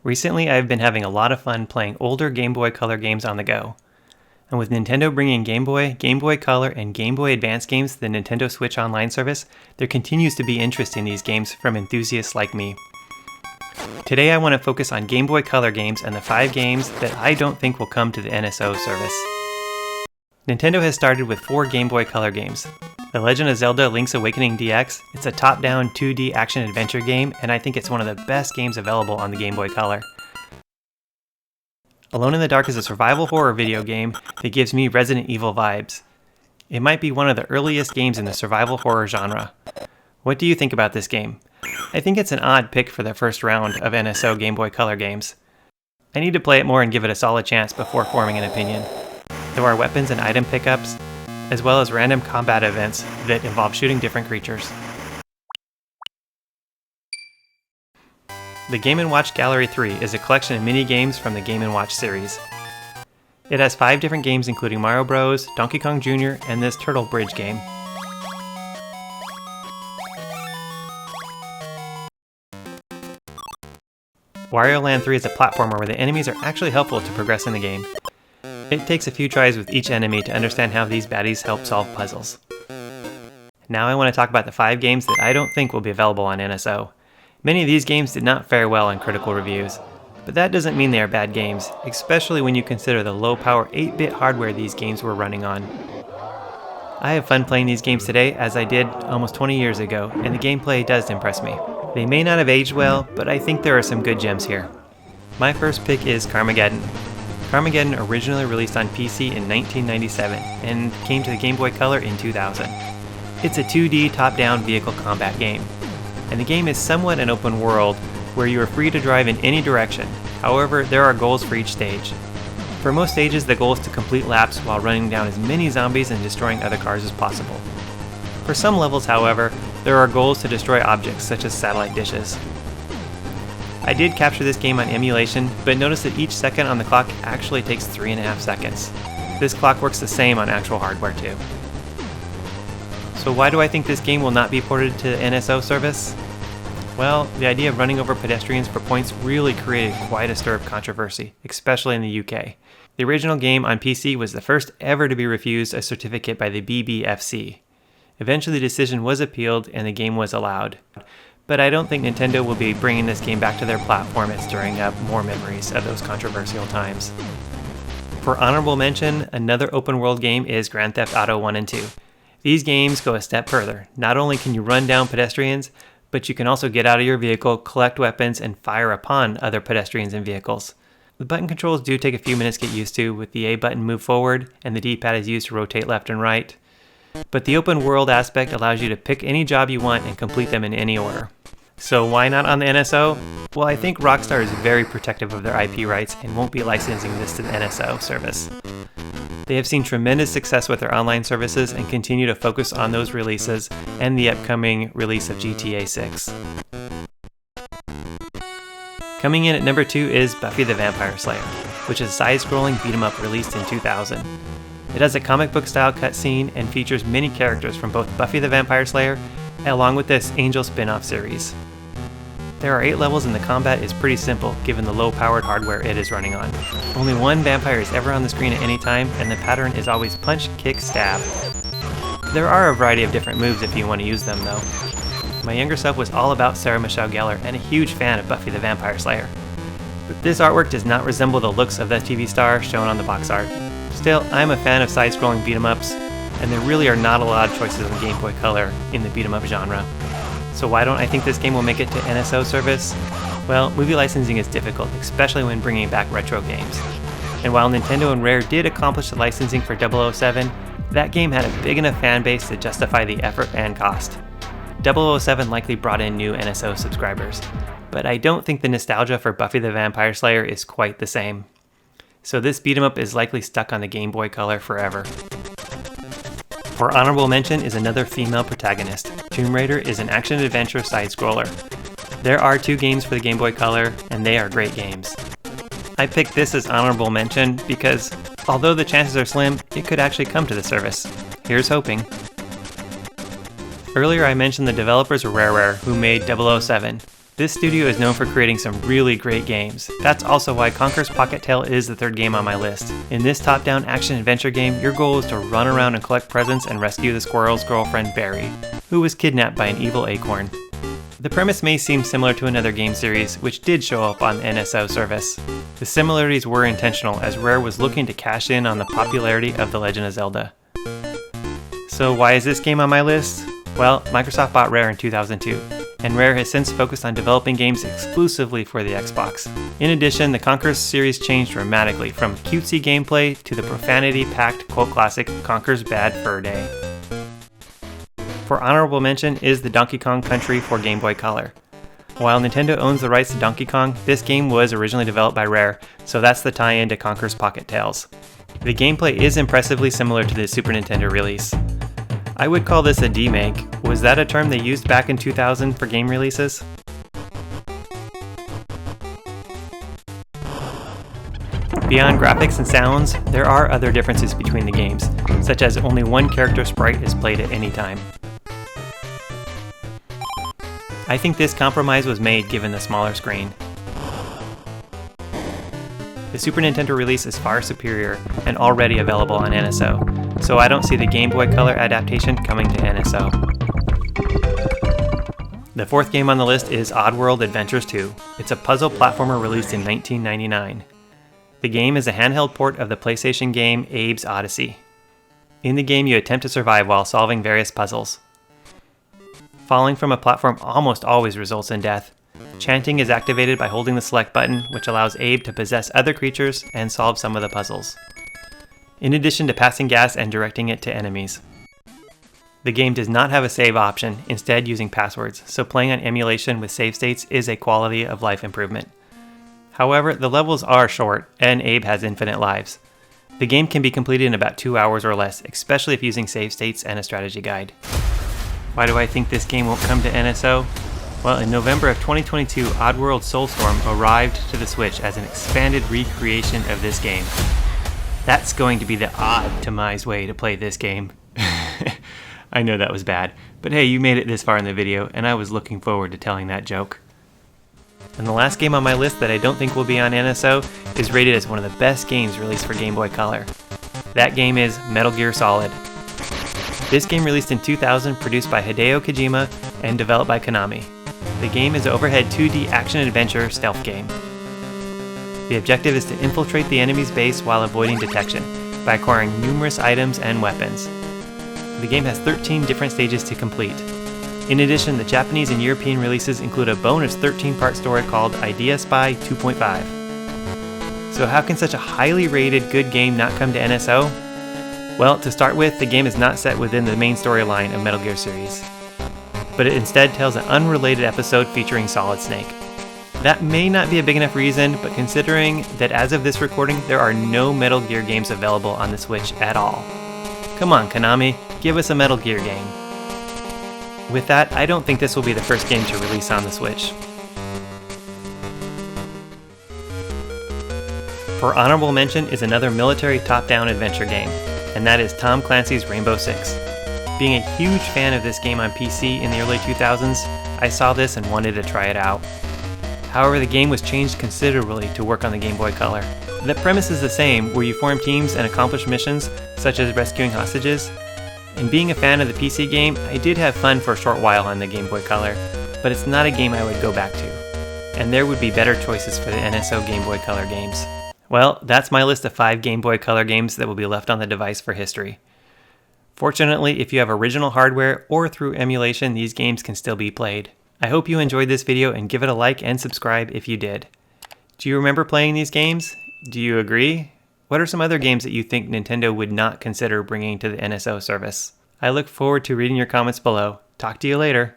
Recently, I've been having a lot of fun playing older Game Boy Color games on the go. And with Nintendo bringing Game Boy Color, and Game Boy Advance games to the Nintendo Switch Online service, there continues to be interest in these games from enthusiasts like me. Today I want to focus on Game Boy Color games and the 5 games that I don't think will come to the NSO service. Nintendo has started with 4 Game Boy Color games. The Legend of Zelda Link's Awakening DX, it's a top-down 2D action-adventure game, and I think it's one of the best games available on the Game Boy Color. Alone in the Dark is a survival horror video game that gives me Resident Evil vibes. It might be one of the earliest games in the survival horror genre. What do you think about this game? I think it's an odd pick for the first round of NSO Game Boy Color games. I need to play it more and give it a solid chance before forming an opinion. There are weapons and item pickups, as well as random combat events that involve shooting different creatures. The Game & Watch Gallery 3 is a collection of mini-games from the Game & Watch series. It has 5 different games including Mario Bros, Donkey Kong Jr., and this Turtle Bridge game. Wario Land 3 is a platformer where the enemies are actually helpful to progress in the game. It takes a few tries with each enemy to understand how these baddies help solve puzzles. Now I want to talk about the 5 games that I don't think will be available on NSO. Many of these games did not fare well in critical reviews, but that doesn't mean they are bad games, especially when you consider the low-power 8-bit hardware these games were running on. I have fun playing these games today as I did almost 20 years ago, and the gameplay does impress me. They may not have aged well, but I think there are some good gems here. My first pick is Carmageddon. Carmageddon originally released on PC in 1997 and came to the Game Boy Color in 2000. It's a 2D top-down vehicle combat game, and the game is somewhat an open world where you are free to drive in any direction. However, there are goals for each stage. For most stages, the goal is to complete laps while running down as many zombies and destroying other cars as possible. For some levels, however, there are goals to destroy objects such as satellite dishes. I did capture this game on emulation, but notice that each second on the clock actually takes 3.5 seconds. This clock works the same on actual hardware too. So why do I think this game will not be ported to the NSO service? Well, the idea of running over pedestrians for points really created quite a stir of controversy, especially in the UK. The original game on PC was the first ever to be refused a certificate by the BBFC. Eventually the decision was appealed and the game was allowed. But I don't think Nintendo will be bringing this game back to their platform and stirring up more memories of those controversial times. For honorable mention, another open world game is Grand Theft Auto 1 and 2. These games go a step further. Not only can you run down pedestrians, but you can also get out of your vehicle, collect weapons, and fire upon other pedestrians and vehicles. The button controls do take a few minutes to get used to, with the A button move forward and the D-pad is used to rotate left and right. But the open world aspect allows you to pick any job you want and complete them in any order. So why not on the NSO? Well, I think Rockstar is very protective of their IP rights and won't be licensing this to the NSO service. They have seen tremendous success with their online services and continue to focus on those releases and the upcoming release of GTA 6. Coming in at number 2 is Buffy the Vampire Slayer, which is a side-scrolling beat-em-up released in 2000. It has a comic book style cutscene and features many characters from both Buffy the Vampire Slayer along with this Angel spin-off series. There are 8 levels and the combat is pretty simple given the low-powered hardware it is running on. Only one vampire is ever on the screen at any time and the pattern is always punch, kick, stab. There are a variety of different moves if you want to use them though. My younger self was all about Sarah Michelle Gellar and a huge fan of Buffy the Vampire Slayer. But this artwork does not resemble the looks of the TV star shown on the box art. Still, I'm a fan of side-scrolling beat-em-ups, and there really are not a lot of choices in Game Boy Color in the beat-em-up genre. So why don't I think this game will make it to NSO service? Well, movie licensing is difficult, especially when bringing back retro games. And while Nintendo and Rare did accomplish the licensing for 007, that game had a big enough fan base to justify the effort and cost. 007 likely brought in new NSO subscribers, but I don't think the nostalgia for Buffy the Vampire Slayer is quite the same. So this beat-em-up is likely stuck on the Game Boy Color forever. For honorable mention is another female protagonist. Tomb Raider is an action-adventure side-scroller. There are 2 games for the Game Boy Color, and they are great games. I picked this as honorable mention because, although the chances are slim, it could actually come to the service. Here's hoping. Earlier I mentioned the developers were Rare, who made 007. This studio is known for creating some really great games. That's also why Conker's Pocket Tale is the third game on my list. In this top-down action-adventure game, your goal is to run around and collect presents and rescue the squirrel's girlfriend, Barry, who was kidnapped by an evil acorn. The premise may seem similar to another game series, which did show up on the NSO service. The similarities were intentional, as Rare was looking to cash in on the popularity of The Legend of Zelda. So why is this game on my list? Well, Microsoft bought Rare in 2002, and Rare has since focused on developing games exclusively for the Xbox. In addition, the Conker series changed dramatically, from cutesy gameplay to the profanity-packed cult classic Conker's Bad Fur Day. For honorable mention is the Donkey Kong Country for Game Boy Color. While Nintendo owns the rights to Donkey Kong, this game was originally developed by Rare, so that's the tie-in to Conker's Pocket Tales. The gameplay is impressively similar to the Super Nintendo release. I would call this a demake. Was that a term they used back in 2000 for game releases? Beyond graphics and sounds, there are other differences between the games, such as only one character sprite is played at any time. I think this compromise was made given the smaller screen. The Super Nintendo release is far superior and already available on NSO, so I don't see the Game Boy Color adaptation coming to NSO. The fourth game on the list is Oddworld Adventures 2. It's a puzzle platformer released in 1999. The game is a handheld port of the PlayStation game Abe's Odyssey. In the game, you attempt to survive while solving various puzzles. Falling from a platform almost always results in death. Chanting is activated by holding the select button, which allows Abe to possess other creatures and solve some of the puzzles, in addition to passing gas and directing it to enemies. The game does not have a save option, instead using passwords, so playing on emulation with save states is a quality of life improvement. However, the levels are short, and Abe has infinite lives. The game can be completed in about 2 hours or less, especially if using save states and a strategy guide. Why do I think this game won't come to NSO? Well, in November of 2022, Oddworld Soulstorm arrived to the Switch as an expanded recreation of this game. That's going to be the optimized way to play this game. I know that was bad, but hey, you made it this far in the video, and I was looking forward to telling that joke. And the last game on my list that I don't think will be on NSO is rated as one of the best games released for Game Boy Color. That game is Metal Gear Solid. This game released in 2000, produced by Hideo Kojima and developed by Konami. The game is an overhead 2D action-adventure stealth game. The objective is to infiltrate the enemy's base while avoiding detection, by acquiring numerous items and weapons. The game has 13 different stages to complete. In addition, the Japanese and European releases include a bonus 13-part story called Idea Spy 2.5. So how can such a highly rated good game not come to NSO? Well, to start with, the game is not set within the main storyline of Metal Gear series, but it instead tells an unrelated episode featuring Solid Snake. That may not be a big enough reason, but considering that as of this recording, there are no Metal Gear games available on the Switch at all. Come on, Konami, give us a Metal Gear game. With that, I don't think this will be the first game to release on the Switch. For honorable mention is another military top-down adventure game, and that is Tom Clancy's Rainbow Six. Being a huge fan of this game on PC in the early 2000s, I saw this and wanted to try it out. However, the game was changed considerably to work on the Game Boy Color. The premise is the same, where you form teams and accomplish missions, such as rescuing hostages. And being a fan of the PC game, I did have fun for a short while on the Game Boy Color, but it's not a game I would go back to. And there would be better choices for the NSO Game Boy Color games. Well, that's my list of 5 Game Boy Color games that will be left on the device for history. Fortunately, if you have original hardware or through emulation, these games can still be played. I hope you enjoyed this video and give it a like and subscribe if you did. Do you remember playing these games? Do you agree? What are some other games that you think Nintendo would not consider bringing to the NSO service? I look forward to reading your comments below. Talk to you later.